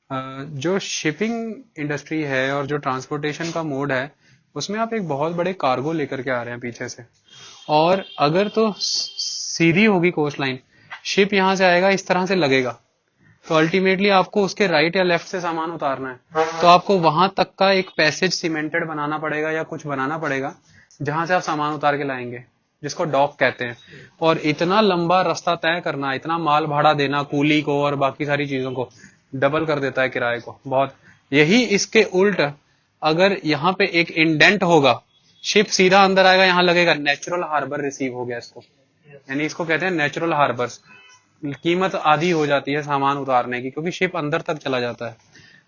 जो shipping industry है और जो ट्रांसपोर्टेशन का मोड है, उसमें आप एक बहुत बड़े कार्गो लेकर के आ रहे हैं पीछे से, और अगर तो सीधी होगी कोस्ट लाइन, शिप यहां से आएगा, इस तरह से लगेगा, तो अल्टीमेटली आपको उसके राइट या लेफ्ट से सामान उतारना है, तो आपको वहां तक का एक पैसेज सीमेंटेड बनाना पड़ेगा या कुछ बनाना पड़ेगा जहां से आप सामान उतार के लाएंगे, जिसको डॉक कहते हैं। और इतना लंबा रास्ता तय करना, इतना माल भाड़ा देना, कूली को और बाकी सारी चीजों को डबल कर देता है किराए को बहुत। यही इसके उल्ट अगर यहाँ पे एक इंडेंट होगा, शिप सीधा अंदर आएगा, यहाँ लगेगा, नेचुरल हार्बर रिसीव हो गया इसको, यानी इसको कहते हैं नेचुरल हार्बर्स। कीमत आधी हो जाती है सामान उतारने की, क्योंकि शिप अंदर तक चला जाता है।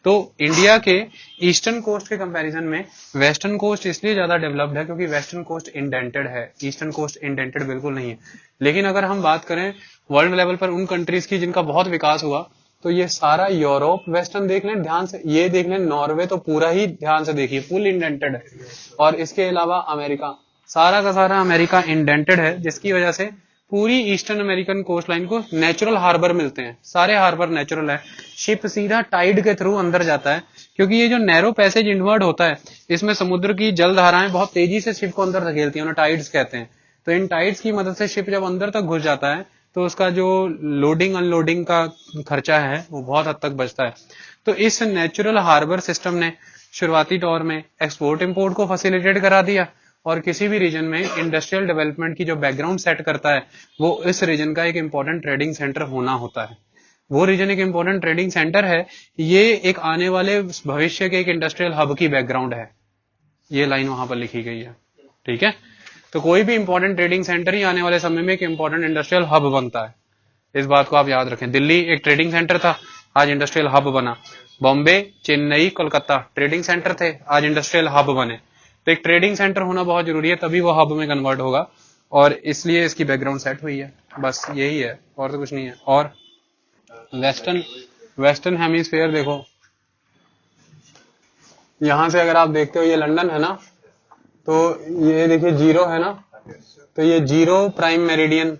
तो इंडिया के ईस्टर्न कोस्ट के कंपैरिजन में वेस्टर्न कोस्ट इसलिए ज्यादा डेवलप्ड है क्योंकि वेस्टर्न कोस्ट इंडेंटेड है, ईस्टर्न कोस्ट इंडेंटेड बिल्कुल नहीं है। लेकिन अगर हम बात करें वर्ल्ड लेवल पर उन कंट्रीज की जिनका बहुत विकास हुआ, तो ये सारा यूरोप वेस्टर्न देख लें ध्यान से, ये देख लें नॉर्वे, तो पूरा ही ध्यान से देखिए फुल इंडेंटेड है। और इसके अलावा अमेरिका, सारा का सारा अमेरिका इंडेंटेड है, जिसकी वजह से पूरी ईस्टर्न अमेरिकन कोस्ट लाइन को नेचुरल हार्बर मिलते हैं, सारे हार्बर नेचुरल है। शिप सीधा टाइड के थ्रू अंदर जाता है, क्योंकि ये जो नैरो पैसेज इनवर्ड होता है, इसमें समुद्र की जल धाराएं बहुत तेजी से शिप को अंदर धकेलती हैं, उन्हें टाइड्स कहते हैं। तो इन टाइड्स की मदद से शिप जब अंदर तक घुस जाता है, तो उसका जो लोडिंग अनलोडिंग का खर्चा है वो बहुत हद तक बचता है। तो इस नेचुरल हार्बर सिस्टम ने शुरुआती दौर में एक्सपोर्ट इंपोर्ट को फैसिलिटेट करा दिया, और किसी भी रीजन में इंडस्ट्रियल डेवलपमेंट की जो बैकग्राउंड सेट करता है, वो इस रीजन का एक इंपॉर्टेंट ट्रेडिंग सेंटर होना होता है। वो रीजन एक इंपॉर्टेंट ट्रेडिंग सेंटर है, ये एक आने वाले भविष्य के एक इंडस्ट्रियल हब की बैकग्राउंड है। ये लाइन वहां पर लिखी गई है, ठीक है। तो कोई भी इंपॉर्टेंट ट्रेडिंग सेंटर ही आने वाले समय में एक इंपॉर्टेंट इंडस्ट्रियल हब बनता है, इस बात को आप याद रखें। दिल्ली एक ट्रेडिंग सेंटर था, आज इंडस्ट्रियल हब बना। बॉम्बे, चेन्नई, कोलकाता ट्रेडिंग सेंटर थे, आज इंडस्ट्रियल हब बने। तो एक ट्रेडिंग सेंटर होना बहुत जरूरी है, तभी वो हब में कन्वर्ट होगा, और इसलिए इसकी बैकग्राउंड सेट हुई है, बस यही है, और तो कुछ नहीं है। और वेस्टर्न वेस्टर्न हेमिस्फेयर देखो, यहां से अगर आप देखते हो, ये लंदन है ना, तो ये देखिए जीरो है ना, तो ये जीरो प्राइम मेरिडियन,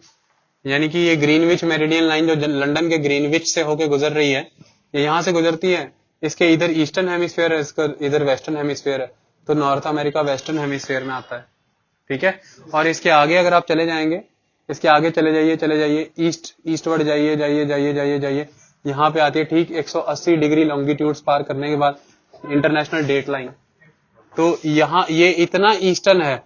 यानी कि ये ग्रीनविच मेरिडियन लाइन जो लंदन के ग्रीनविच से होके गुजर रही है, ये यहां से गुजरती है। इसके इधर ईस्टर्न हेमिस्फीयर है, इसका इधर वेस्टर्न हेमिस्फीयर है, तो नॉर्थ अमेरिका वेस्टर्न हेमिस्फीयर में आता है, ठीक है। और इसके आगे अगर आप चले जाएंगे, इसके आगे चले जाइए ईस्टवर्ड जाइए जाइए जाइए जाइए जाइए, यहाँ पे आती है ठीक 180 डिग्री लॉन्गिट्यूड्स पार करने के बाद इंटरनेशनल डेट लाइन। तो यहाँ ये इतना ईस्टर्न है,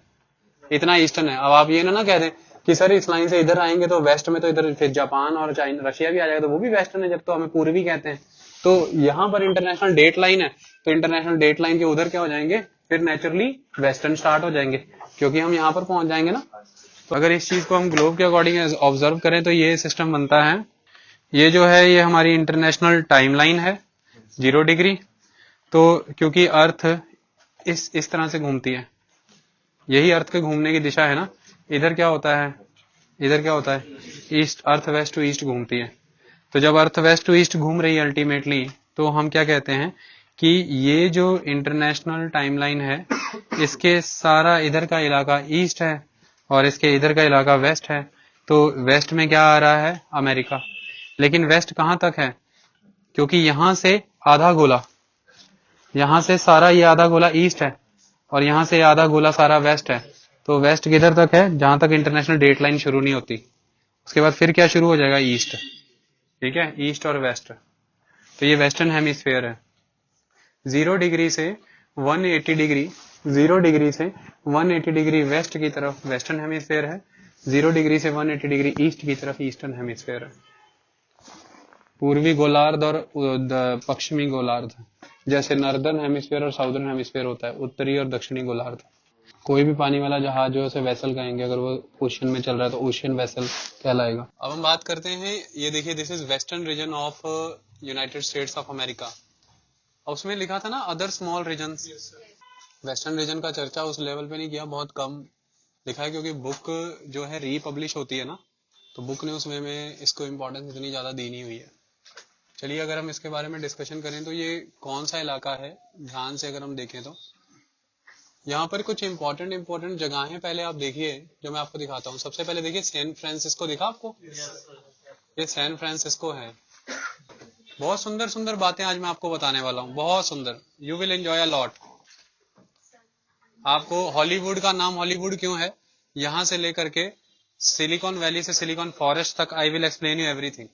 इतना ईस्टर्न है। अब आप ये ना कह दें कि सर इस लाइन से इधर आएंगे तो वेस्ट में, तो इधर फिर जापान और चाइना रशिया भी आ जाएगा, तो वो भी वेस्टर्न है, जब तो हमें पूर्वी कहते हैं। तो यहाँ पर इंटरनेशनल डेट लाइन है, तो इंटरनेशनल डेट लाइन के उधर क्या हो जाएंगे, फिर नेचुरली वेस्टर्न स्टार्ट हो जाएंगे, क्योंकि हम यहाँ पर पहुंच जाएंगे ना। तो अगर इस चीज को हम ग्लोब के अकॉर्डिंग ऑब्जर्व करें, तो ये सिस्टम बनता है। ये जो है ये हमारी इंटरनेशनल टाइमलाइन है 0 डिग्री। तो क्योंकि अर्थ इस तरह से घूमती है, यही अर्थ के घूमने की दिशा है ना। इधर क्या होता है, इधर क्या होता है, east, earth west to east घूमती है। तो जब अर्थ वेस्ट टू ईस्ट घूम रही है अल्टीमेटली, तो हम क्या कहते हैं कि ये जो इंटरनेशनल टाइमलाइन है, इसके सारा इधर का इलाका ईस्ट है और इसके इधर का इलाका वेस्ट है। तो वेस्ट में क्या आ रहा है, अमेरिका। लेकिन वेस्ट कहां तक है, क्योंकि यहां से आधा गोला, यहां से सारा ये आधा गोला ईस्ट है और यहां से आधा गोला सारा वेस्ट है। तो वेस्ट किधर तक है, जहां तक इंटरनेशनल डेट लाइन शुरू नहीं होती, उसके बाद फिर क्या शुरू हो जाएगा, ईस्ट, ठीक है, ईस्ट और वेस्ट। तो ये वेस्टर्न हेमिस्फीयर है। 0 डिग्री से 180 डिग्री, 0 डिग्री से 180 डिग्री वेस्ट की तरफ वेस्टर्न हेमिस्फीयर है, 0 डिग्री से 180 डिग्री ईस्ट की तरफ ईस्टर्न हेमिस्फीयर है। पूर्वी गोलार्ध और पश्चिमी गोलार्ध, जैसे नॉर्दर्न हेमिस्फीयर और साउदर्न हेमिस्फीयर होता है, उत्तरी और दक्षिणी गोलार्ध। कोई भी पानी वाला जहाज जो उसे वेसल कहेंगे, अगर वो ओशियन में चल रहा है तो ओशियन वेसल कहलाएगा। अब हम बात करते हैं, ये देखिए, this is western region of United States of America. उसमें लिखा था ना other small regions, western region का चर्चा उस लेवल पे नहीं किया, बहुत कम लिखा है, क्योंकि बुक जो है रीपब्लिश होती है ना, तो बुक ने उसमें में इसको इम्पोर्टेंस इतनी ज्यादा दी नहीं हुई है। चलिए अगर हम इसके बारे में डिस्कशन करें, तो ये कौन सा इलाका है, ध्यान से अगर हम देखें तो यहाँ पर कुछ इंपॉर्टेंट जगहें पहले आप देखिए, जो मैं आपको दिखाता हूँ। सबसे पहले देखिए सैन फ्रांसिस्को, दिखा आपको, ये सैन फ्रांसिस्को है। बहुत सुंदर सुंदर बातें आज मैं आपको बताने वाला हूँ, बहुत सुंदर। You will enjoy a lot. आपको हॉलीवुड का नाम हॉलीवुड क्यों है, यहां से लेकर के सिलिकॉन वैली से सिलिकॉन फॉरेस्ट तक, I will explain you everything.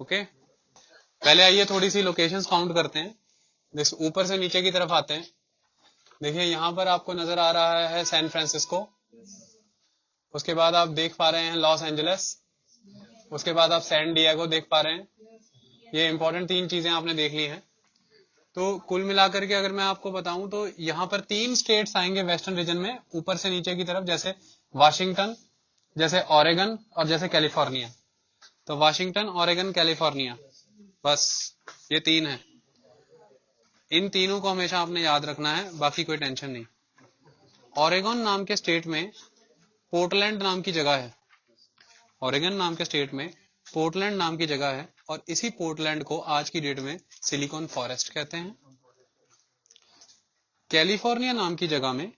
Okay, पहले आइए थोड़ी सी लोकेशंस काउंट करते हैं। ऊपर से नीचे की तरफ आते हैं। देखिए यहाँ पर आपको नजर आ रहा है सैन फ्रांसिस्को, उसके बाद आप देख पा रहे हैं लॉस एंजलिस, उसके बाद आप सैन डिएगो देख पा रहे हैं। ये इंपॉर्टेंट 3 चीजें आपने देख ली हैं। तो कुल मिलाकर के अगर मैं आपको बताऊं तो यहाँ पर 3 स्टेट्स आएंगे वेस्टर्न रीजन में, ऊपर से नीचे की तरफ, जैसे वाशिंगटन, जैसे ऑरेगन और जैसे कैलिफोर्निया। तो वाशिंगटन, ऑरेगन, कैलिफोर्निया, बस ये 3 है। इन तीनों को हमेशा आपने याद रखना है, बाकी कोई टेंशन नहीं। ऑरेगन नाम के स्टेट में पोर्टलैंड नाम की जगह है। ऑरेगन नाम के स्टेट में पोर्टलैंड नाम की जगह है, और इसी पोर्टलैंड को आज की डेट में सिलिकॉन फॉरेस्ट कहते हैं। कैलिफोर्निया नाम की जगह में,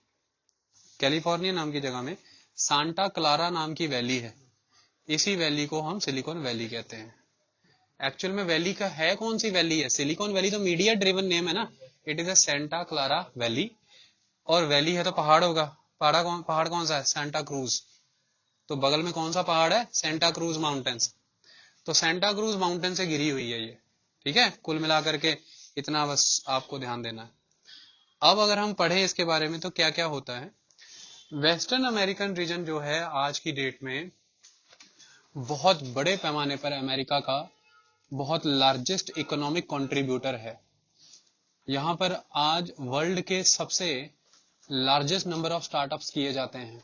कैलिफोर्निया नाम की जगह में सांता क्लारा नाम की वैली है। इसी वैली को हम सिलिकॉन वैली कहते हैं। एक्चुअल में वैली का है कौन सी वैली है? सिलिकॉन वैली तो मीडिया ड्रिवन नेम है ना, it is a Santa Clara valley. और वैली है तो पहाड़ होगा, पहाड़ कौन सा है? Santa cruise. तो बगल में कौन सा पहाड़ है? Santa cruise mountains. तो सेंटा क्रूज माउंटेन से घिरी हुई है ये, ठीक है। कुल मिलाकर के इतना बस आपको ध्यान देना है। अब अगर हम पढ़े इसके बारे में तो क्या क्या होता है। वेस्टर्न अमेरिकन रीजन जो है आज की डेट में बहुत बड़े पैमाने पर अमेरिका का बहुत लार्जेस्ट इकोनॉमिक कंट्रीब्यूटर है। यहाँ पर आज वर्ल्ड के सबसे लार्जेस्ट नंबर ऑफ स्टार्टअप्स किए जाते हैं।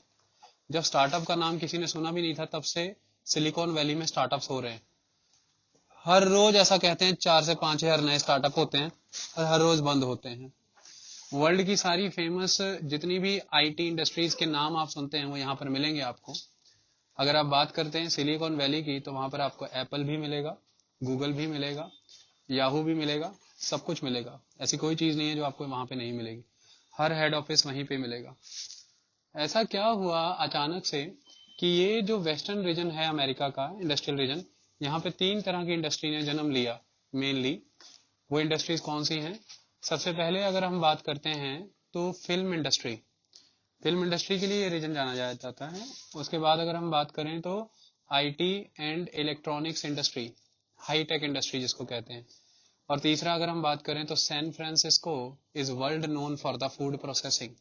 जब स्टार्टअप का नाम किसी ने सुना भी नहीं था, तब से सिलिकॉन वैली में स्टार्टअप्स हो रहे हैं। हर रोज ऐसा कहते हैं 4 से 5 हजार नए स्टार्टअप होते हैं और हर रोज बंद होते हैं। वर्ल्ड की सारी फेमस जितनी भी आईटी इंडस्ट्रीज के नाम आप सुनते हैं वो यहाँ पर मिलेंगे आपको। अगर आप बात करते हैं सिलिकॉन वैली की, तो वहां पर आपको एप्पल भी मिलेगा, गूगल भी मिलेगा, याहू भी मिलेगा, सब कुछ मिलेगा। ऐसी कोई चीज नहीं है जो आपको वहां पे नहीं मिलेगी। हर हेड ऑफिस वहीं पे मिलेगा। ऐसा क्या हुआ अचानक से कि ये जो वेस्टर्न रीजन है अमेरिका का इंडस्ट्रियल रीजन, यहाँ पे 3 तरह की इंडस्ट्री ने जन्म लिया मेनली। वो इंडस्ट्रीज कौन सी हैं? सबसे पहले अगर हम बात करते हैं तो फिल्म इंडस्ट्री, फिल्म इंडस्ट्री के लिए ये रीजन जाना जाता है। उसके बाद अगर हम बात करें तो IT and electronics industry, high tech industry जिसको कहते हैं। और तीसरा अगर हम बात करें तो San Francisco is world known for the food processing.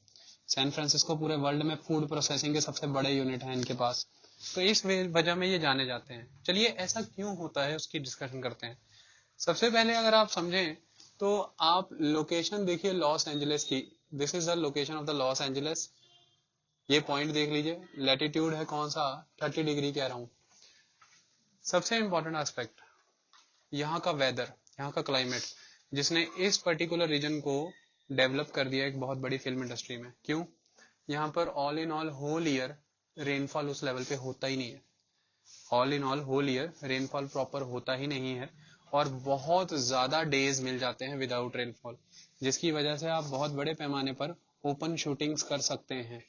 San Francisco पूरे वर्ल्ड में फूड प्रोसेसिंग के सबसे बड़े यूनिट हैं इनके पास। तो इस वजह में ये जाने जाते हैं। चलिए ऐसा क्यों होता है उसकी डिस्कशन करते हैं। सबसे पहले अगर आप समझें तो आप लोकेशन देखिए लॉस एंजलिस की। This is the location of the Los Angeles. ये पॉइंट देख लीजिए, लैटिट्यूड है कौन सा? 30 डिग्री कह रहा हूं। सबसे इंपॉर्टेंट एस्पेक्ट यहाँ का वेदर, यहाँ का क्लाइमेट, जिसने इस पर्टिकुलर रीजन को डेवलप कर दिया एक बहुत बड़ी फिल्म इंडस्ट्री में। क्यों? यहाँ पर all in all whole year rainfall उस लेवल पे होता ही नहीं है। All in all whole year rainfall proper होता ही नहीं है, और बहुत ज्यादा डेज मिल जाते हैं विदाउट रेनफॉल, जिसकी वजह से आप बहुत बड़े पैमाने पर ओपन शूटिंग्स कर सकते हैं।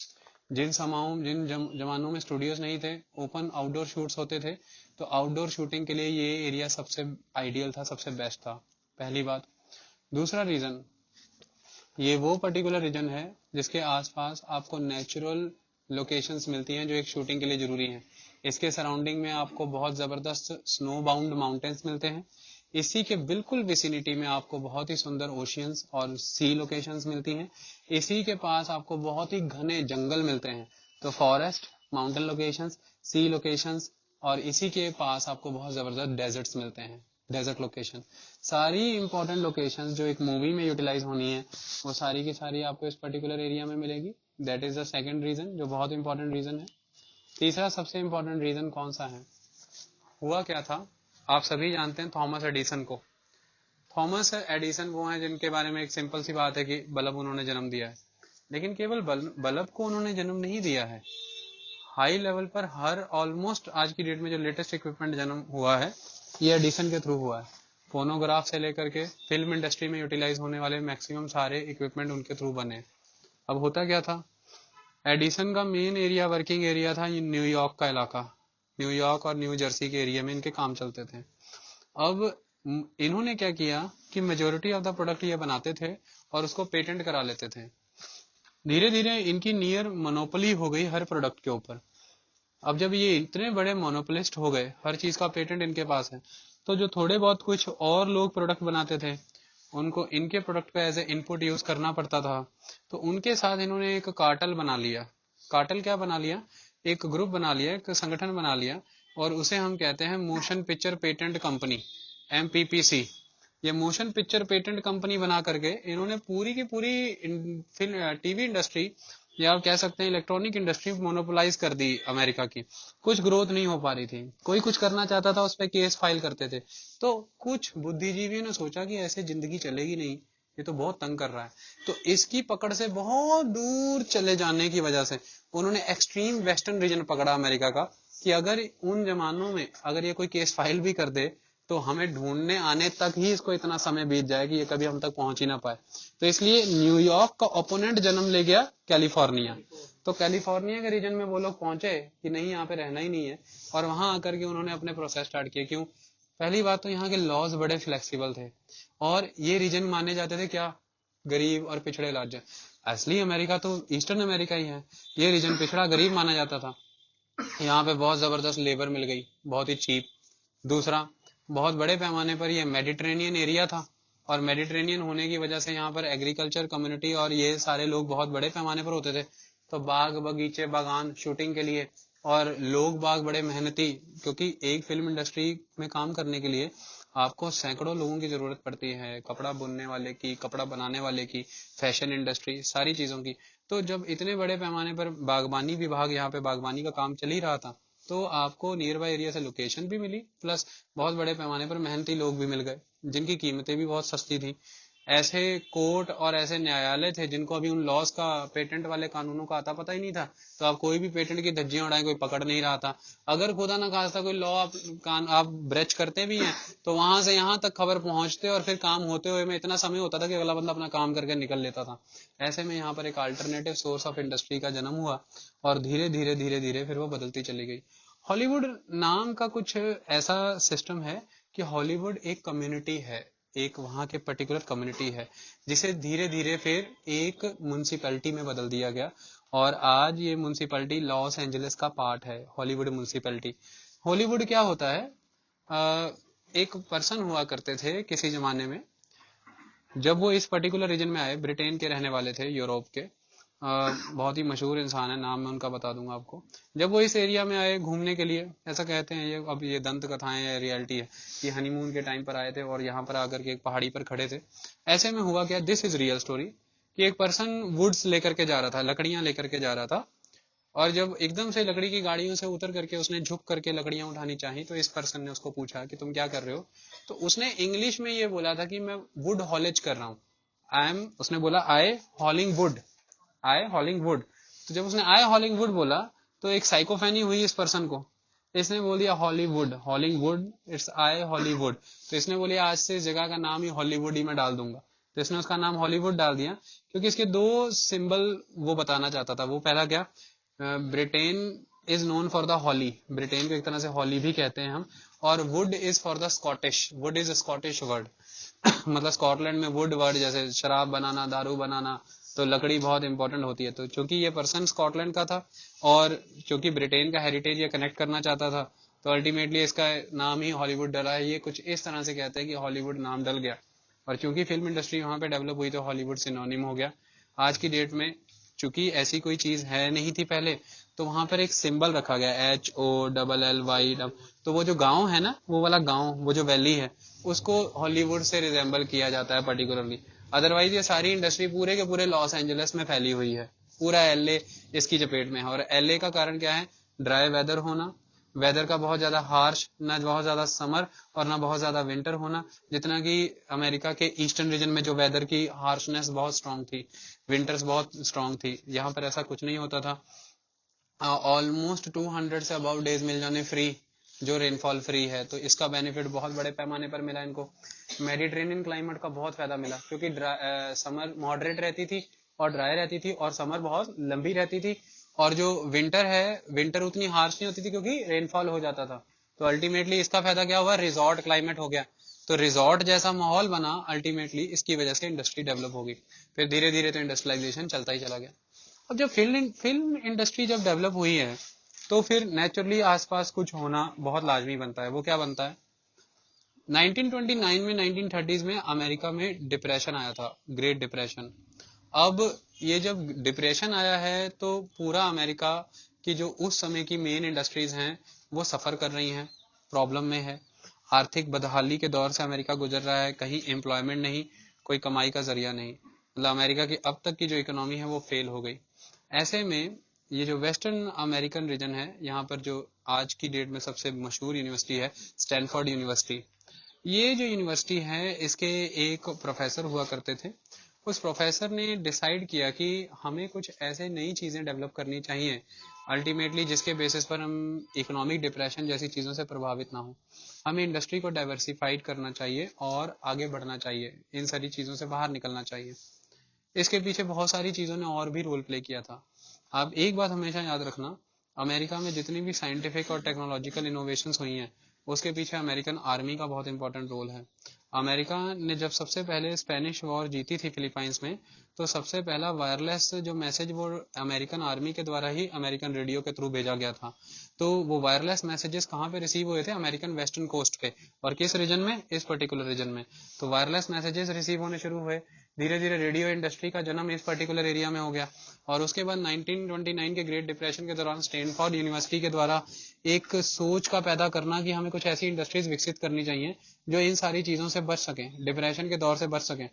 जिन जमानों में स्टूडियोज नहीं थे, ओपन आउटडोर शूट्स होते थे, तो आउटडोर शूटिंग के लिए ये एरिया सबसे आइडियल था, सबसे बेस्ट था। पहली बात। दूसरा रीजन, ये वो पर्टिकुलर रीजन है जिसके आसपास आपको नेचुरल लोकेशंस मिलती हैं जो एक शूटिंग के लिए जरूरी हैं। इसके सराउंडिंग में आपको बहुत जबरदस्त स्नो बाउंड माउंटेन्स मिलते हैं। इसी के बिल्कुल विसिनिटी में आपको बहुत ही सुंदर ओशियंस और सी लोकेशंस मिलती हैं। इसी के पास आपको बहुत ही घने जंगल मिलते हैं। तो फॉरेस्ट, माउंटेन लोकेशंस, सी लोकेशंस, और इसी के पास आपको बहुत जबरदस्त डेजर्ट्स मिलते हैं, डेजर्ट लोकेशन। सारी इंपॉर्टेंट लोकेशंस जो एक मूवी में यूटिलाइज होनी है, वो सारी की सारी आपको इस पर्टिकुलर एरिया में मिलेगी। That is the second reason, जो बहुत इंपॉर्टेंट रीजन है। तीसरा सबसे इंपॉर्टेंट रीजन कौन सा है? हुआ क्या था, आप सभी जानते हैं थॉमस एडिसन को। थॉमस एडिसन वो हैं जिनके बारे में एक सिंपल सी बात है कि बल्ब उन्होंने जन्म दिया है। लेकिन केवल बल्ब को उन्होंने जन्म नहीं दिया है, हाई लेवल पर हर ऑलमोस्ट आज की डेट में जो लेटेस्ट इक्विपमेंट जन्म हुआ है, ये एडिसन के थ्रू हुआ है। फोनोग्राफ से लेकर के फिल्म इंडस्ट्री में यूटिलाइज होने वाले मैक्सिमम सारे इक्विपमेंट उनके थ्रू बने। अब होता क्या था, एडिसन का मेन एरिया, वर्किंग एरिया था न्यूयॉर्क का इलाका। न्यूयॉर्क और न्यू जर्सी के एरिया में इनके काम चलते थे। अब इन्होंने क्या किया कि मेजोरिटी ऑफ द प्रोडक्ट ये बनाते थे और उसको पेटेंट करा लेते थे। धीरे धीरे इनकी नियर मोनोपोली हो गई हर प्रोडक्ट के ऊपर। अब जब ये इतने बड़े मोनोपोलिस्ट हो गए, हर चीज का पेटेंट इनके पास है, तो जो थोड़े बहुत कुछ और लोग प्रोडक्ट बनाते थे उनको इनके प्रोडक्ट पे एज ए इनपुट यूज करना पड़ता था। तो उनके साथ इन्होंने एक कार्टेल बना लिया। कार्टेल क्या बना लिया? एक ग्रुप बना लिया, एक संगठन बना लिया, और उसे हम कहते हैं motion picture patent company, MPPC। ये मोशन पिक्चर पेटेंट कंपनी बना करके इन्होंने पूरी की पूरी टीवी इंडस्ट्री, या आप कह सकते हैं इलेक्ट्रॉनिक इंडस्ट्री मोनोपोलाइज कर दी अमेरिका की। कुछ ग्रोथ नहीं हो पा रही थी, कोई कुछ करना चाहता था उस पर केस फाइल करते थे। तो कुछ बुद्धिजीवियों ने सोचा कि ऐसे जिंदगी चलेगी नहीं, ये तो बहुत तंग कर रहा है। तो इसकी पकड़ से बहुत दूर चले जाने की वजह से उन्होंने एक्सट्रीम वेस्टर्न रीजन पकड़ा अमेरिका का, कि अगर उन जमानों में अगर ये कोई केस फाइल भी कर दे तो हमें ढूंढने आने तक ही इसको इतना समय बीत जाए कि ये कभी हम तक पहुंच ही ना पाए। तो इसलिए न्यूयॉर्क का ओपोनेंट जन्म ले गया कैलिफोर्निया। तो कैलिफोर्निया के रीजन में वो लोग पहुंचे कि नहीं, यहाँ पे रहना ही नहीं है, और वहां आकर के उन्होंने अपने प्रोसेस स्टार्ट किए। क्यों? पहली बात तो यहाँ के लॉज बड़े फ्लेक्सिबल थे, और ये रीजन माने जाते थे क्या? गरीब और पिछड़े राज्य। असली अमेरिका तो ईस्टर्न अमेरिका ही है, ये रीजन पिछड़ा गरीब माना जाता था। यहाँ पे बहुत जबरदस्त लेबर मिल गई, बहुत ही चीप। दूसरा, बहुत बड़े पैमाने पर ये मेडिटेरेनियन एरिया था, और मेडिटेरेनियन होने की वजह से यहाँ पर एग्रीकल्चर कम्युनिटी और ये सारे लोग बहुत बड़े पैमाने पर होते थे। तो बाग बगीचे बागान शूटिंग के लिए, और लोग बाग बड़े मेहनती, क्योंकि एक फिल्म इंडस्ट्री में काम करने के लिए आपको सैकड़ों लोगों की जरूरत पड़ती है, कपड़ा बुनने वाले की, कपड़ा बनाने वाले की, फैशन इंडस्ट्री, सारी चीजों की। तो जब इतने बड़े पैमाने पर बागबानी विभाग, यहाँ पे बागबानी का काम चल ही रहा था, तो आपको नियर बाय एरिया से लोकेशन भी मिली, प्लस बहुत बड़े पैमाने पर मेहनती लोग भी मिल गए जिनकी कीमतें भी बहुत सस्ती थी। ऐसे कोर्ट और ऐसे न्यायालय थे जिनको अभी उन लॉज का, पेटेंट वाले कानूनों का आता पता ही नहीं था। तो आप कोई भी पेटेंट की धज्जियां उड़ाएं, कोई पकड़ नहीं रहा था। अगर खुदा ना खास्ता कोई लॉ आप ब्रेच करते भी हैं तो वहां से यहाँ तक खबर पहुंचते और फिर काम होते हुए में इतना समय होता था कि अगला बंदा अपना काम करके निकल लेता था। ऐसे में यहाँ पर एक अल्टरनेटिव सोर्स ऑफ इंडस्ट्री का जन्म हुआ, और धीरे धीरे धीरे धीरे फिर वो बदलती चली गई। हॉलीवुड नाम का कुछ ऐसा सिस्टम है कि हॉलीवुड एक कम्युनिटी है, एक वहां के पर्टिकुलर कम्युनिटी है, जिसे धीरे धीरे फिर एक म्युनिसिपैलिटी में बदल दिया गया, और आज ये म्युनिसिपैलिटी लॉस एंजलिस का पार्ट है, हॉलीवुड म्युनिसिपैलिटी। हॉलीवुड क्या होता है? एक पर्सन हुआ करते थे किसी जमाने में, जब वो इस पर्टिकुलर रीजन में आए, ब्रिटेन के रहने वाले थे, यूरोप के, बहुत ही मशहूर इंसान है, नाम मैं उनका बता दूंगा आपको। जब वो इस एरिया में आए घूमने के लिए, ऐसा कहते हैं, ये अब ये दंत कथाएं या रियलिटी है, कि हनीमून के टाइम पर आए थे और यहाँ पर आकर के एक पहाड़ी पर खड़े थे। ऐसे में हुआ क्या, दिस इज रियल स्टोरी, कि एक पर्सन वुड्स लेकर के जा रहा था, लकड़ियां लेकर के जा रहा था, और जब एकदम से लकड़ी की गाड़ियों से उतर करके उसने झुक करके लकड़ियां उठानी चाहिए, तो इस पर्सन ने उसको पूछा कि तुम क्या कर रहे हो? तो उसने इंग्लिश में ये बोला था कि मैं वुड हॉलेज कर रहा हूँ। उसने बोला आई हॉलिंग वुड, आई हॉलिंग वुड। तो जब उसने आई हॉलिंग वुड बोला तो एक साइकोफेनी हुई इस पर्सन को। इसने बोल दिया Hollywood, हॉलिंग would, it's I Hollywood. तो इसने बोली आज से इस जगह का नाम ही हॉलीवुड ही मैं डाल दूंगा। तो इसने उसका नाम हॉलीवुड डाल दिया, क्योंकि इसके दो सिंबल वो बताना चाहता था। वो पहला क्या, Britain is known for the holly, Britain को एक तरह से हॉली भी कहते हैं हम, और would is for the Scottish, would is a Scottish word मतलब स्कॉटलैंड में वुड वर्ड, जैसे शराब बनाना, दारू बनाना, तो लकड़ी बहुत इंपॉर्टेंट होती है। तो चूंकि ये पर्सन स्कॉटलैंड का था और चूंकि ब्रिटेन का हेरिटेज ये कनेक्ट करना चाहता था, तो अल्टीमेटली इसका नाम ही हॉलीवुड डला है। ये कुछ इस तरह से कहते हैं कि हॉलीवुड नाम डल गया, और चूंकि फिल्म इंडस्ट्री वहां पे डेवलप हुई तो हॉलीवुड सिनोनिम हो गया। आज की डेट में चूंकि ऐसी कोई चीज है नहीं थी पहले, तो वहां पर एक सिंबल रखा गया HOLLY। तो वो जो गांव है ना, वो वाला गांव, वो जो वैली है, उसको हॉलीवुड से रिजेंबल किया जाता है पर्टिकुलरली। अदरवाइज ये सारी इंडस्ट्री पूरे के पूरे लॉस एंजलिस में फैली हुई है, पूरा LA इसकी चपेट में है। और LA का कारण क्या है? ड्राई वेदर होना, वेदर का बहुत ज्यादा हार्श, ना बहुत ज्यादा समर और ना बहुत ज्यादा विंटर होना। जितना कि अमेरिका के ईस्टर्न रीजन में जो वेदर की हार्शनेस बहुत स्ट्रांग थी, विंटर्स बहुत स्ट्रांग थी, यहाँ पर ऐसा कुछ नहीं होता था। ऑलमोस्ट 200 से अबाउट डेज मिल जाने फ्री, जो रेनफॉल फ्री है, तो इसका बेनिफिट बहुत बड़े पैमाने पर मिला इनको। मेडिटेरेनियन क्लाइमेट का बहुत फायदा मिला, क्योंकि समर मॉडरेट रहती थी और ड्राई रहती थी, और समर बहुत लंबी रहती थी, और जो विंटर है, विंटर उतनी हार्श नहीं होती थी क्योंकि रेनफॉल हो जाता था। तो अल्टीमेटली इसका फायदा क्या हुआ? रिजॉर्ट क्लाइमेट हो गया। तो रिजॉर्ट जैसा माहौल बना अल्टीमेटली, इसकी वजह से इंडस्ट्री डेवलप होगी। फिर धीरे धीरे तो इंडस्ट्रियलाइजेशन चलता ही चला गया। अब जब फिल्म इंडस्ट्री जब डेवलप हुई है तो फिर नेचुरली आसपास कुछ होना बहुत लाजमी बनता है। वो क्या बनता है? 1929 में 1930s में अमेरिका में डिप्रेशन आया था, ग्रेट डिप्रेशन। अब ये जब डिप्रेशन आया है तो पूरा अमेरिका की जो उस समय की मेन इंडस्ट्रीज हैं वो सफर कर रही हैं, प्रॉब्लम में है। आर्थिक बदहाली के दौर से अमेरिका गुजर रहा है, कहीं एम्प्लॉयमेंट नहीं, कोई कमाई का जरिया नहीं। मतलब अमेरिका की अब तक की जो इकोनॉमी है वो फेल हो गई। ऐसे में ये जो वेस्टर्न अमेरिकन रीजन है, यहाँ पर जो आज की डेट में सबसे मशहूर यूनिवर्सिटी है स्टैनफोर्ड यूनिवर्सिटी, ये जो यूनिवर्सिटी है इसके एक प्रोफेसर हुआ करते थे। उस प्रोफेसर ने डिसाइड किया कि हमें कुछ ऐसे नई चीजें डेवलप करनी चाहिए अल्टीमेटली जिसके बेसिस पर हम इकोनॉमिक डिप्रेशन जैसी चीजों से प्रभावित ना हो। हमें इंडस्ट्री को डाइवर्सिफाइड करना चाहिए और आगे बढ़ना चाहिए, इन सारी चीजों से बाहर निकलना चाहिए। इसके पीछे बहुत सारी चीजों ने और भी रोल प्ले किया था। आप एक बात हमेशा याद रखना, अमेरिका में जितनी भी साइंटिफिक और टेक्नोलॉजिकल इनोवेशंस हुई हैं उसके पीछे अमेरिकन आर्मी का बहुत इंपॉर्टेंट रोल है। अमेरिका ने जब सबसे पहले स्पेनिश वॉर जीती थी फिलीपाइंस में, तो सबसे पहला वायरलेस जो मैसेज वो अमेरिकन आर्मी के द्वारा ही अमेरिकन रेडियो के थ्रू भेजा गया था। तो वो वायरलेस मैसेजेस कहाँ पे रिसीव हुए थे? अमेरिकन वेस्टर्न कोस्ट पे। और किस रीजन में? इस पर्टिकुलर रीजन में। तो वायरलेस मैसेजेस रिसीव होने शुरू हुए, धीरे धीरे रेडियो इंडस्ट्री का जन्म इस पर्टिकुलर एरिया में हो गया। और उसके बाद 1929 के ग्रेट डिप्रेशन के दौरान स्टैनफोर्ड यूनिवर्सिटी के द्वारा एक सोच का पैदा करना कि हमें कुछ ऐसी इंडस्ट्रीज विकसित करनी चाहिए जो इन सारी चीजों से बच सकें, डिप्रेशन के दौर से बच सकें।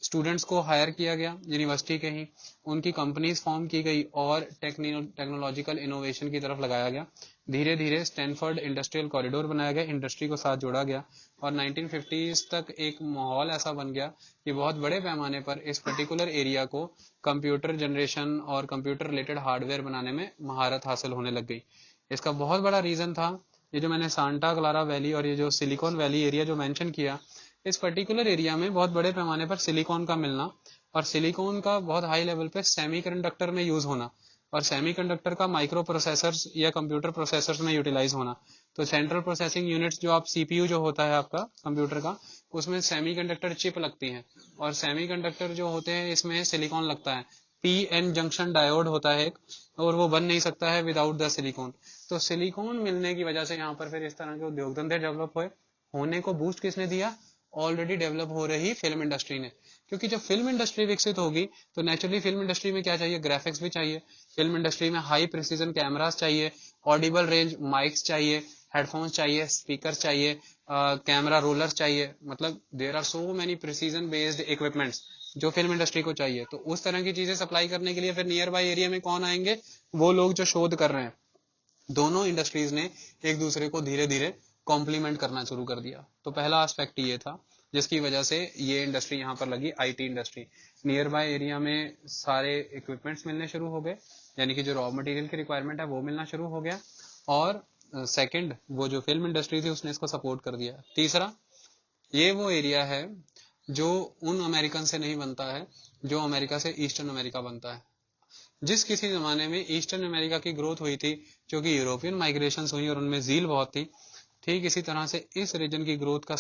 स्टूडेंट्स को हायर किया गया यूनिवर्सिटी के ही, उनकी कंपनीज फॉर्म की गई और टेक्नोलॉजिकल इनोवेशन की तरफ लगाया गया। धीरे धीरे स्टैनफोर्ड इंडस्ट्रियल कॉरिडोर बनाया गया, इंडस्ट्री को साथ जोड़ा गया और 1950s तक एक माहौल ऐसा बन गया कि बहुत बड़े पैमाने पर इस पर्टिकुलर एरिया को कंप्यूटर जनरेशन और कंप्यूटर रिलेटेड हार्डवेयर बनाने में महारत हासिल होने लग गई। इसका बहुत बड़ा रीजन था ये जो मैंने सांता क्लारा वैली और ये जो सिलिकॉन वैली एरिया जो मेंशन किया, इस पर्टिकुलर एरिया में बहुत बड़े पैमाने पर सिलिकॉन का मिलना और सिलिकॉन का बहुत हाई लेवल पे सेमीकंडक्टर में यूज होना और सेमीकंडक्टर का माइक्रो प्रोसेसर्स या कंप्यूटर प्रोसेसर्स में यूटिलाइज होना। तो सेंट्रल प्रोसेसिंग यूनिट्स जो आप सीपीयू जो होता है आपका कंप्यूटर का, उसमें सेमीकंडक्टर चिप लगती है और सेमीकंडक्टर जो होते हैं इसमें सिलिकॉन लगता है। पी एन जंक्शन डायोड होता है एक, और वो बन नहीं सकता है विदाउट द सिलिकॉन। तो सिलिकॉन मिलने की वजह से यहाँ पर फिर इस तरह के उद्योग धंधे डेवलप हुए। होने को बूस्ट किसने दिया? ऑलरेडी डेवलप हो रही फिल्म इंडस्ट्री ने। क्योंकि जब फिल्म इंडस्ट्री विकसित होगी तो नेचुरली फिल्म इंडस्ट्री में क्या चाहिए? ग्राफिक्स भी चाहिए। फिल्म इंडस्ट्री में हाई प्रिसीजन कैमरास चाहिए, ऑडिबल रेंज माइक्स चाहिए, हेडफोन्स चाहिए, स्पीकर चाहिए, कैमरा रोलर्स चाहिए। मतलब there are so many precision based equipments जो फिल्म इंडस्ट्री को चाहिए। तो उस तरह की चीजें सप्लाई करने के लिए फिर नियर बाय एरिया में कौन आएंगे? वो लोग जो शोध कर रहे हैं। दोनों इंडस्ट्रीज ने एक दूसरे को धीरे धीरे कॉम्प्लीमेंट करना शुरू कर दिया। तो पहला एस्पेक्ट ये था जिसकी वजह से ये इंडस्ट्री यहाँ पर लगी, IT industry. Near by area में सारे इक्विपमेंट्स मिलने शुरू हो गए, यानी कि जो रॉ मटेरियल की रिक्वायरमेंट है वो मिलना शुरू हो गया। और सेकंड, वो जो फिल्म इंडस्ट्री थी उसने इसको सपोर्ट कर दिया। तीसरा, ये वो एरिया है जो उन अमेरिकन से नहीं बनता है जो अमेरिका से ईस्टर्न अमेरिका बनता है। जिस किसी जमाने में ईस्टर्न अमेरिका की ग्रोथ हुई थी, क्योंकि यूरोपियन माइग्रेशन हुई और उनमें जील बहुत थी, ठीक इसी तरह से इस रीजन की ग्रोथ का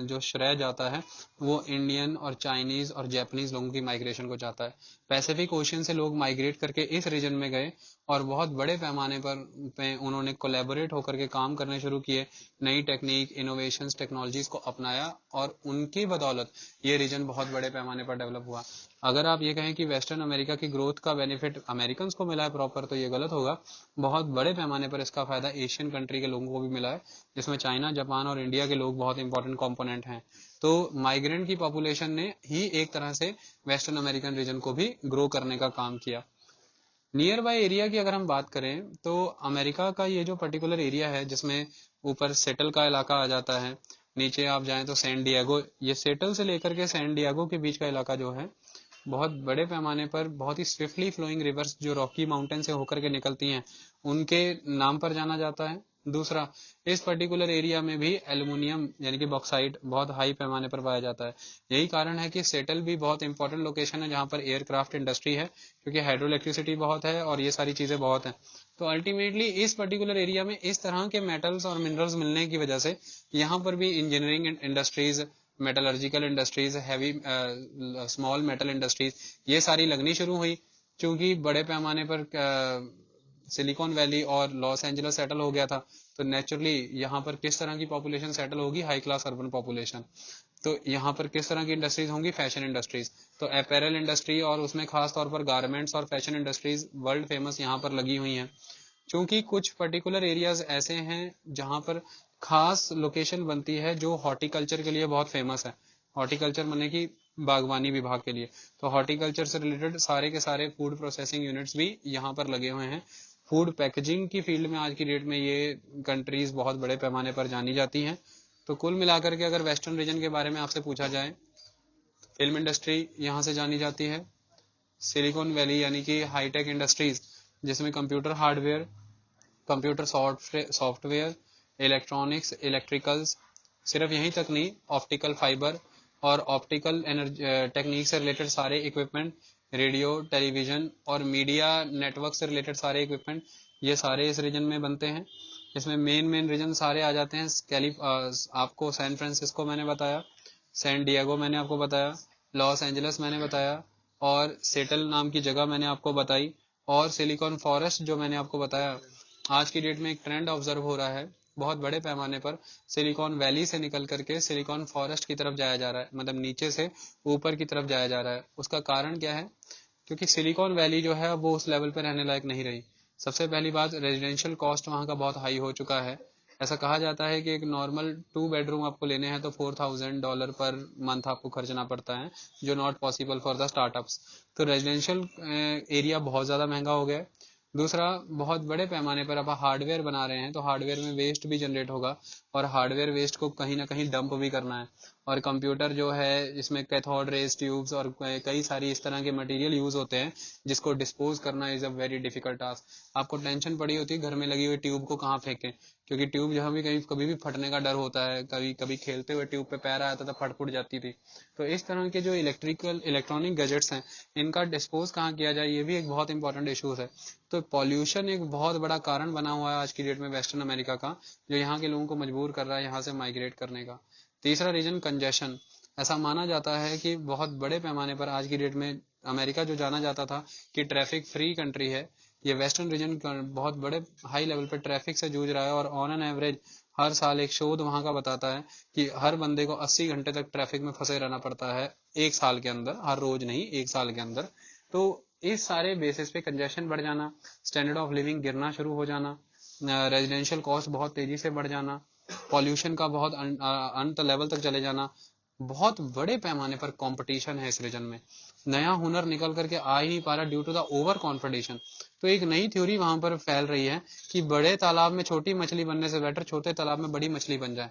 जो श्रेय जाता है वो इंडियन और चाइनीज और जापानीज लोगों की माइग्रेशन को जाता है। पैसिफिक ओशियन से लोग माइग्रेट करके इस रीजन में गए और बहुत बड़े पैमाने पर उन्होंने कोलैबोरेट होकर के काम करने शुरू किए, नई टेक्निक, इनोवेशंस, टेक्नोलॉजीज को अपनाया और उनकी बदौलत ये रीजन बहुत बड़े पैमाने पर डेवलप हुआ। अगर आप ये कहें कि वेस्टर्न अमेरिका की ग्रोथ का बेनिफिट अमेरिकन को मिला है प्रॉपर, तो ये गलत होगा। बहुत बड़े पैमाने पर इसका फायदा एशियन कंट्री के लोगों को भी मिला है, जिसमें चाइना, जापान और इंडिया के लोग बहुत इंपॉर्टेंट कंपोनेंट हैं। तो माइग्रेंट की पॉपुलेशन ने ही एक तरह से वेस्टर्न अमेरिकन रीजन को भी ग्रो करने का काम किया। नियर बाय एरिया की अगर हम बात करें तो अमेरिका का ये जो पर्टिकुलर एरिया है जिसमें ऊपर सेटल का इलाका आ जाता है, नीचे आप जाएं तो सैन डिएगो, ये सेटल से लेकर के सैन डिएगो के बीच का इलाका जो है बहुत बड़े पैमाने पर बहुत ही स्विफ्टली फ्लोइंग रिवर्स जो रॉकी माउंटेन से होकर के निकलती हैं उनके नाम पर जाना जाता है। दूसरा, इस पर्टिकुलर एरिया में भी एल्युमिनियम यानी कि बॉक्साइट बहुत हाई पैमाने पर पाया जाता है। यही कारण है कि सेटल भी बहुत इंपॉर्टेंट लोकेशन है जहाँ पर एयरक्राफ्ट इंडस्ट्री है, क्योंकि हाइड्रो इलेक्ट्रिसिटी बहुत है और ये सारी चीजें बहुत हैं। तो अल्टीमेटली इस पर्टिकुलर एरिया में इस तरह के मेटल्स और मिनरल्स मिलने की वजह से यहाँ पर भी engineering industries, metallurgical industries, heavy small metal industries, ये सारी लगनी शुरू हुई। क्योंकि बड़े पैमाने पर सिलिकॉन वैली और लॉस एंजल्स सेटल हो गया था, तो नेचुरली यहाँ पर किस तरह की पॉपुलेशन सेटल होगी? High class urban population. तो यहाँ पर किस तरह की इंडस्ट्रीज होंगी? Fashion industries. तो अपैरल इंडस्ट्री और उसमें खास तौर पर गारमेंट्स और फैशन इंडस्ट्रीज वर्ल्ड फेमस यहाँ पर लगी हुई हैं। क्योंकि कुछ पर्टिकुलर एरियाज ऐसे हैं जहाँ पर खास लोकेशन बनती है जो हॉर्टिकल्चर के लिए बहुत फेमस है। हॉर्टिकल्चर माने कि बागवानी विभाग के लिए। तो हॉर्टिकल्चर से रिलेटेड सारे के सारे फूड प्रोसेसिंग यूनिट्स भी यहाँ पर लगे हुए हैं। फूड पैकेजिंग की फील्ड में आज की डेट में ये कंट्रीज बहुत बड़े पैमाने पर जानी जाती हैं। तो कुल मिलाकर के अगर वेस्टर्न रीजन के बारे में आपसे पूछा जाए, फिल्म इंडस्ट्री यहाँ से जानी जाती है। सिलिकॉन वैली यानी कि हाईटेक इंडस्ट्रीज जिसमें computer hardware, computer software, electronics, electricals, सिर्फ यहीं तक नहीं, ऑप्टिकल फाइबर और ऑप्टिकल टेक्निक से रिलेटेड सारे इक्विपमेंट, रेडियो, टेलीविजन और मीडिया नेटवर्क से रिलेटेड सारे इक्विपमेंट, ये सारे इस रीजन में बनते हैं। इसमें मेन रीजन सारे आ जाते हैं। आपको सैन फ्रांसिस्को मैंने बताया, सैन डिएगो मैंने आपको बताया, लॉस एंजल्स मैंने बताया, और सेटल नाम की जगह मैंने आपको बताई, और सिलिकॉन फॉरेस्ट जो मैंने आपको बताया। आज की डेट में एक ट्रेंड ऑब्जर्व हो रहा है बहुत बड़े पैमाने पर, सिलिकॉन वैली से निकल करके सिलिकॉन फॉरेस्ट की तरफ जाया जा रहा है, मतलब नीचे से ऊपर की तरफ जाया जा रहा है। उसका कारण क्या है? क्योंकि सिलिकॉन वैली जो है वो उस लेवल पर रहने लायक नहीं रही। सबसे पहली बात, रेजिडेंशियल कॉस्ट वहाँ का बहुत हाई हो चुका है। ऐसा कहा जाता है कि एक नॉर्मल 2 बेडरूम आपको लेने हैं तो $4,000 पर मंथ आपको खर्चना पड़ता है, जो not possible for the startups. तो रेजिडेंशियल एरिया बहुत ज़्यादा महंगा हो गया है। दूसरा, बहुत बड़े पैमाने पर आप हार्डवेयर बना रहे हैं तो हार्डवेयर में वेस्ट भी जनरेट होगा, और हार्डवेयर वेस्ट को कहीं ना कहीं डंप भी करना है। और कंप्यूटर जो है इसमें कैथोड रेज ट्यूब्स और कई सारी इस तरह के मटेरियल यूज होते हैं जिसको डिस्पोज करना is a very difficult task. आपको टेंशन पड़ी होती है घर में लगी हुई ट्यूब को कहाँ फेंकें, क्योंकि ट्यूब जहाँ भी कहीं कभी भी फटने का डर होता है। कभी कभी खेलते हुए ट्यूब पे पैर आया था तो फट फुट जाती थी। तो इस तरह के जो इलेक्ट्रॉनिक गैजेट्स हैं इनका डिस्पोज कहाँ किया जाए, ये भी एक बहुत इंपॉर्टेंट इशूज है। तो पॉल्यूशन एक बहुत बड़ा कारण बना हुआ है आज की डेट में वेस्टर्न अमेरिका का, जो यहाँ के लोगों को मजबूर कर रहा है यहाँ से माइग्रेट करने का। तीसरा रीजन, कंजेशन। ऐसा माना जाता है कि बहुत बड़े पैमाने पर आज की डेट में अमेरिका जो जाना जाता था कि ट्रैफिक फ्री कंट्री है, ये वेस्टर्न रीजन बहुत बड़े हाई लेवल पर ट्रैफिक से जूझ रहा है। और ऑन एन एवरेज हर साल एक शोध वहां का बताता है कि हर बंदे को 80 घंटे तक ट्रैफिक में फंसे रहना पड़ता है एक साल के अंदर, हर रोज नहीं, एक साल के अंदर। तो इस सारे बेसिस पे कंजेशन बढ़ जाना, स्टैंडर्ड ऑफ लिविंग गिरना शुरू हो जाना, रेजिडेंशियल कॉस्ट बहुत तेजी से बढ़ जाना, पॉल्यूशन का बहुत अंत लेवल तक चले जाना, बहुत बड़े पैमाने पर कंपटीशन है इस रीजन में। नया हुनर निकल करके आ ही नहीं पा रहा ड्यू टू द ओवर कॉन्फिडेशन। तो एक नई थ्योरी वहां पर फैल रही है कि बड़े तालाब में छोटी मछली बनने से बेटर छोटे तालाब में बड़ी मछली बन जाए।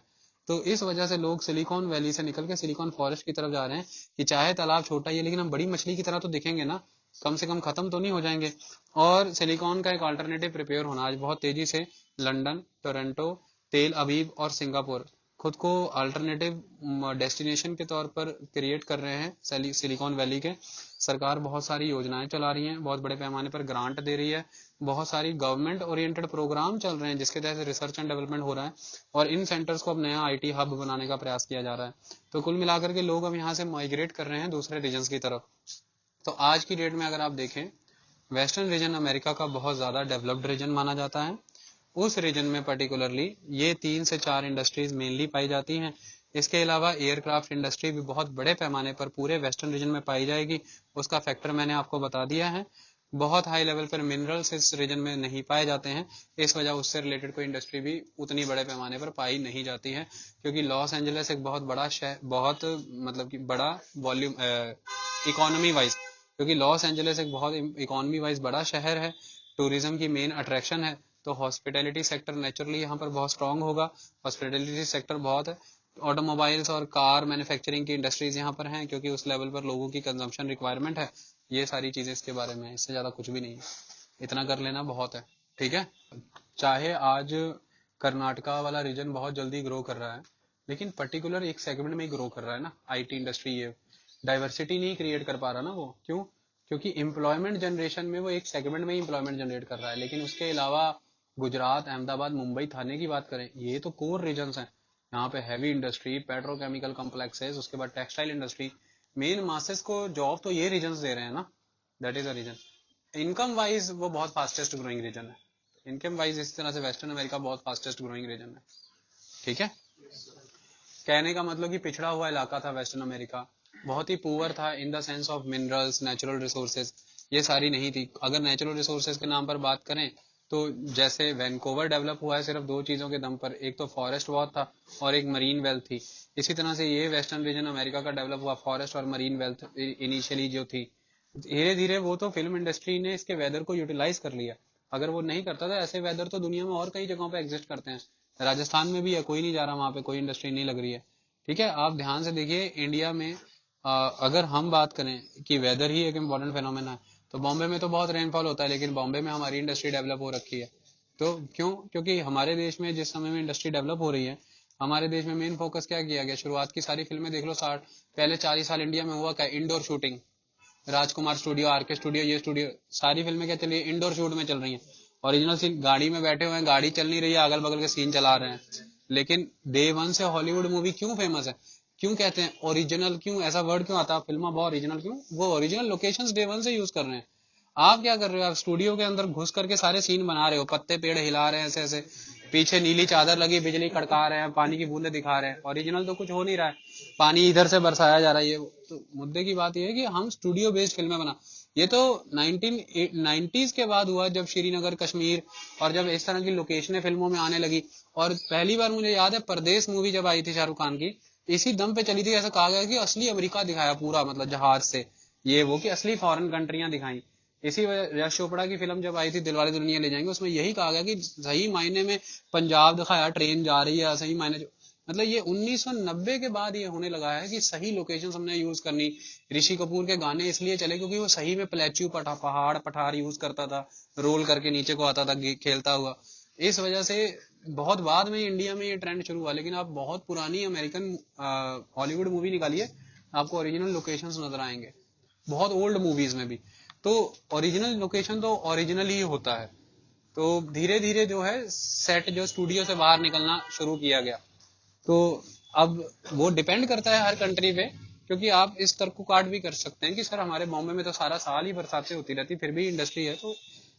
तो इस वजह से लोग सिलिकॉन वैली से निकल के सिलिकॉन फॉरेस्ट की तरफ जा रहे हैं कि चाहे तालाब छोटा ही है लेकिन हम बड़ी मछली की तरह तो दिखेंगे ना, कम से कम खत्म तो नहीं हो जाएंगे। और सिलिकॉन का एक अल्टरनेटिव प्रिपेयर होना आज बहुत तेजी से लंदन, टोरंटो, तेल अवीव और सिंगापुर खुद को अल्टरनेटिव डेस्टिनेशन के तौर पर क्रिएट कर रहे हैं सिलिकॉन वैली के। सरकार बहुत सारी योजनाएं चला रही है, बहुत बड़े पैमाने पर ग्रांट दे रही है, बहुत सारी गवर्नमेंट ओरिएंटेड प्रोग्राम चल रहे हैं जिसके तहत रिसर्च एंड डेवलपमेंट हो रहा है, और इन सेंटर्स को अब नया आईटी हब बनाने का प्रयास किया जा रहा है। तो कुल मिलाकर के लोग अब यहाँ से माइग्रेट कर रहे हैं दूसरे रीजन्स की तरफ। तो आज की डेट में अगर आप देखें, वेस्टर्न रीजन अमेरिका का बहुत ज्यादा डेवलप्ड रीजन माना जाता है। उस रीजन में पर्टिकुलरली ये 3 से 4 इंडस्ट्रीज मेनली पाई जाती हैं। इसके अलावा एयरक्राफ्ट इंडस्ट्री भी बहुत बड़े पैमाने पर पूरे वेस्टर्न रीजन में पाई जाएगी, उसका फैक्टर मैंने आपको बता दिया है। बहुत हाई लेवल पर मिनरल्स इस रीजन में नहीं पाए जाते हैं, इस वजह उससे रिलेटेड कोई इंडस्ट्री भी उतनी बड़े पैमाने पर पाई नहीं जाती है, क्योंकि लॉस एंजल्स एक बहुत बड़ा शहर, बहुत मतलब कि बड़ा वॉल्यूम इकोनॉमी वाइज, क्योंकि लॉस एंजल्स एक बहुत इकोनॉमी वाइज बड़ा शहर है, टूरिज्म की मेन अट्रैक्शन है। तो हॉस्पिटैलिटी सेक्टर नेचुरली यहाँ पर बहुत स्ट्रांग होगा, हॉस्पिटैलिटी सेक्टर बहुत है। ऑटोमोबाइल्स और कार मैन्युफैक्चरिंग की इंडस्ट्रीज यहाँ पर हैं, क्योंकि उस लेवल पर लोगों की कंजम्पशन रिक्वायरमेंट है। ये सारी चीजें इसके बारे में, इससे ज्यादा कुछ भी नहीं है, इतना कर लेना बहुत है। ठीक है, चाहे आज कर्नाटका वाला रीजन बहुत जल्दी ग्रो कर रहा है, लेकिन पर्टिकुलर एक सेगमेंट में ही ग्रो कर रहा है ना, आईटी इंडस्ट्री। ये डाइवर्सिटी नहीं क्रिएट कर पा रहा ना वो, क्यों? क्योंकि एम्प्लॉयमेंट जनरेशन में वो एक सेगमेंट में ही एम्प्लॉयमेंट जनरेट कर रहा है, लेकिन उसके अलावा गुजरात, अहमदाबाद, मुंबई, थाने की बात करें, ये तो कोर रीजन्स हैं। यहाँ पे हैवी इंडस्ट्री, पेट्रोकेमिकल कॉम्प्लेक्सेस, उसके बाद टेक्सटाइल इंडस्ट्री, मेन मासेस को जॉब तो ये रीजन्स दे रहे हैं ना, that is a region. Income wise वो बहुत फास्टेस्ट ग्रोइंग रीजन है, इनकम वाइज इस तरह से वेस्टर्न अमेरिका बहुत फास्टेस्ट ग्रोइंग रीजन है। ठीक है, कहने का मतलब कि पिछड़ा हुआ इलाका था वेस्टर्न अमेरिका, बहुत ही पुअर था in the sense of minerals, natural resources, ये सारी नहीं थी। अगर नेचुरल रिसोर्सेज के नाम पर बात करें तो जैसे वैनकूवर डेवलप हुआ है सिर्फ दो चीजों के दम पर, एक तो फॉरेस्ट बहुत था और एक मरीन वेल्थ थी। इसी तरह से ये वेस्टर्न रीजन अमेरिका का डेवलप हुआ, फॉरेस्ट और मरीन वेल्थ इनिशियली जो थी। धीरे धीरे वो तो फिल्म इंडस्ट्री ने इसके वेदर को यूटिलाइज कर लिया। अगर वो नहीं करता था, ऐसे वेदर तो दुनिया में और कई जगहों पे एग्जिस्ट करते हैं, राजस्थान में भी है, कोई नहीं जा रहा वहां पे, कोई इंडस्ट्री नहीं लग रही है। ठीक है, आप ध्यान से देखिए इंडिया में अगर हम बात करें कि वेदर ही एक इम्पोर्टेंट फेनोमेना है, तो बॉम्बे में तो बहुत रेनफॉल होता है, लेकिन बॉम्बे में हमारी इंडस्ट्री डेवलप हो रखी है। तो क्यों? क्योंकि हमारे देश में जिस समय में इंडस्ट्री डेवलप हो रही है, हमारे देश में मेन फोकस क्या किया गया? शुरुआत की सारी फिल्में देख लो, 60 पहले 40 साल इंडिया में हुआ क्या? इंडोर शूटिंग, राजकुमार स्टूडियो, आरके स्टूडियो, ये स्टूडियो, सारी फिल्में क्या चल रही है? इंडोर शूट में चल रही हैं। ओरिजिनल सीन, गाड़ी में बैठे हुए हैं, गाड़ी चल नहीं रही है, अगल बगल के सीन चला रहे हैं। लेकिन डे वन से हॉलीवुड मूवी क्यों फेमस है? क्यों कहते हैं ओरिजिनल? क्यों ऐसा वर्ड क्यों आता है? फिल्म बहुत ओरिजिनल क्यों? वो ओरिजिनल लोकेशंस डे वन से यूज कर रहे हैं। आप क्या कर रहे हो? आप स्टूडियो के अंदर घुस करके सारे सीन बना रहे हो, पत्ते पेड़ हिला रहे हैं ऐसे ऐसे, पीछे नीली चादर लगी, बिजली खड़का रहे हैं, पानी की बूंदे दिखा रहे हैं, ओरिजिनल तो कुछ हो नहीं रहा है, पानी इधर से बरसाया जा रहा है। ये तो मुद्दे की बात ये है कि हम स्टूडियो बेस्ड फिल्में बना, ये तो 1990s के बाद हुआ, जब श्रीनगर, कश्मीर और जब इस तरह की लोकेशनें फिल्मों में आने लगी। और पहली बार मुझे याद है परदेश मूवी जब आई थी शाहरुख खान की, इसी दम पे चली थी, ऐसा कहा गया कि असली अमेरिका दिखाया पूरा, मतलब जहाज से ये वो, कि असली फॉरेन कंट्रियां दिखाई। इसी वजह यश चोपड़ा की फिल्म जब आई थी दिलवाले दुल्हनिया ले जाएंगे, उसमें यही कहा गया कि सही मायने में पंजाब दिखाया, ट्रेन जा रही है सही मायने, मतलब ये 1990 के बाद ये होने लगा है कि सही लोकेशन हमने यूज करनी। ऋषि कपूर के गाने इसलिए चले क्योंकि वो सही में प्लेच्यू पहाड़ पठार यूज करता था, रोल करके नीचे को आता था खेलता हुआ। इस वजह से बहुत बाद में इंडिया में ये ट्रेंड शुरू हुआ, लेकिन आप बहुत पुरानी अमेरिकन हॉलीवुड मूवी निकालिए, आपको ओरिजिनल लोकेशंस नजर आएंगे, बहुत ओल्ड मूवीज में भी। तो ओरिजिनल लोकेशन तो ओरिजिनल ही होता है। तो धीरे धीरे जो है सेट जो स्टूडियो से बाहर निकलना शुरू किया गया। तो अब वो डिपेंड करता है हर कंट्री पे, क्योंकि आप इस तर्क को काट भी कर सकते हैं कि सर हमारे बॉम्बे में तो सारा साल ही बरसातें होती रहती, फिर भी इंडस्ट्री है। तो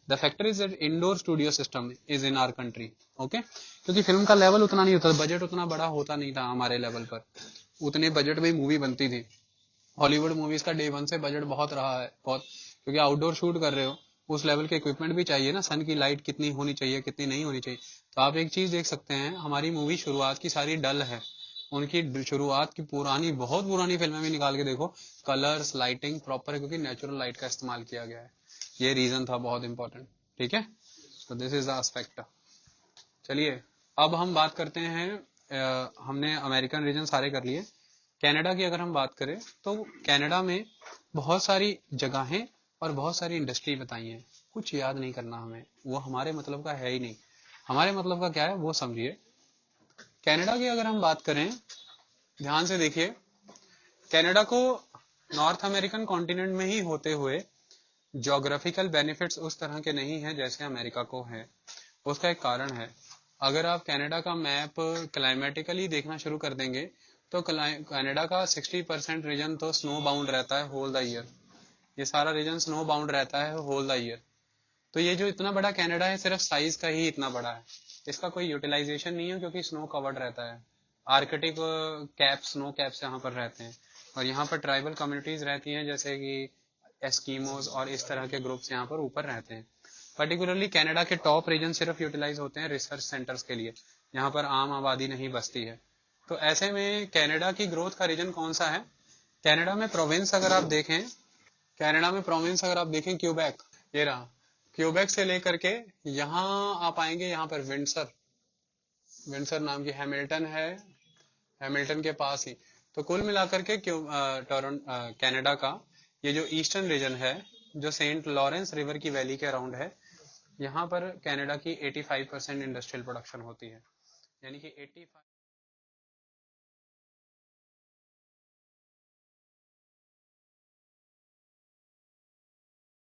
the factor is that indoor studio system is in our country, okay. क्योंकि फिल्म का लेवल उतना नहीं होता, बजट उतना बड़ा होता नहीं था हमारे लेवल पर, उतने बजट में मूवी बनती थी। हॉलीवुड मूवीज का डे वन से बजट बहुत रहा है, बहुत, क्योंकि आउटडोर शूट कर रहे हो, उस लेवल के इक्विपमेंट भी चाहिए ना, सन की लाइट कितनी होनी चाहिए, कितनी नहीं होनी चाहिए। तो आप एक चीज देख सकते हैं, हमारी मूवी शुरुआत की सारी डल है, उनकी शुरुआत की पुरानी, बहुत पुरानी फिल्में भी निकाल के देखो, कलर्स, लाइटिंग प्रॉपर है, क्योंकि नेचुरल लाइट का इस्तेमाल किया गया है। ये रीजन था बहुत इंपॉर्टेंट, ठीक है। तो दिस इज द एस्पेक्ट। चलिए अब हम बात करते हैं, हमने अमेरिकन रीजन सारे कर लिए। कनाडा की अगर हम बात करें तो कनाडा में बहुत सारी जगहें और बहुत सारी इंडस्ट्री बताई हैं, कुछ याद नहीं करना हमें, वो हमारे मतलब का है ही नहीं। हमारे मतलब का क्या है वो समझिए। कनाडा की अगर हम बात करें, ध्यान से देखिए, कनाडा को नॉर्थ अमेरिकन कॉन्टिनेंट में ही होते हुए ज्योग्राफिकल बेनिफिट्स उस तरह के नहीं है जैसे अमेरिका को है। उसका एक कारण है, अगर आप कनाडा का मैप क्लाइमेटिकली देखना शुरू कर देंगे तो कनाडा का 60% रीजन तो स्नो बाउंड रहता है होल द ईयर, ये सारा रीजन स्नो बाउंड रहता है होल द ईयर। तो ये जो इतना बड़ा कनाडा है सिर्फ साइज का ही इतना बड़ा है, इसका कोई यूटिलाइजेशन नहीं है क्योंकि स्नो कवर्ड रहता है। आर्कटिक कैप, स्नो कैप्स यहाँ पर रहते हैं, और यहाँ पर ट्राइबल कम्युनिटीज रहती हैं जैसे कि एस्कीमोज और इस तरह के ग्रुप्स यहाँ पर ऊपर रहते हैं। पर्टिकुलरली कनाडा के टॉप रीजन सिर्फ यूटिलाइज होते हैं रिसर्च सेंटर्स के लिए, यहाँ पर आम आबादी नहीं बसती है। तो ऐसे में कनाडा की ग्रोथ का रीजन कौन सा है? कनाडा में प्रोविंस अगर आप देखें, कनाडा में प्रोविंस अगर आप देखें, क्यूबेक, ये रहा, क्यूबेक से लेकर के यहाँ आप आएंगे, यहाँ पर विंडसर, विंडसर नाम की हैमिल्टन है, हैमिल्टन के पास ही। तो कुल मिलाकर के कनाडा का ये जो ईस्टर्न रीजन है, जो सेंट लॉरेंस रिवर की वैली के अराउंड है, यहाँ पर कनाडा की 85% इंडस्ट्रियल प्रोडक्शन होती है, यानी कि 85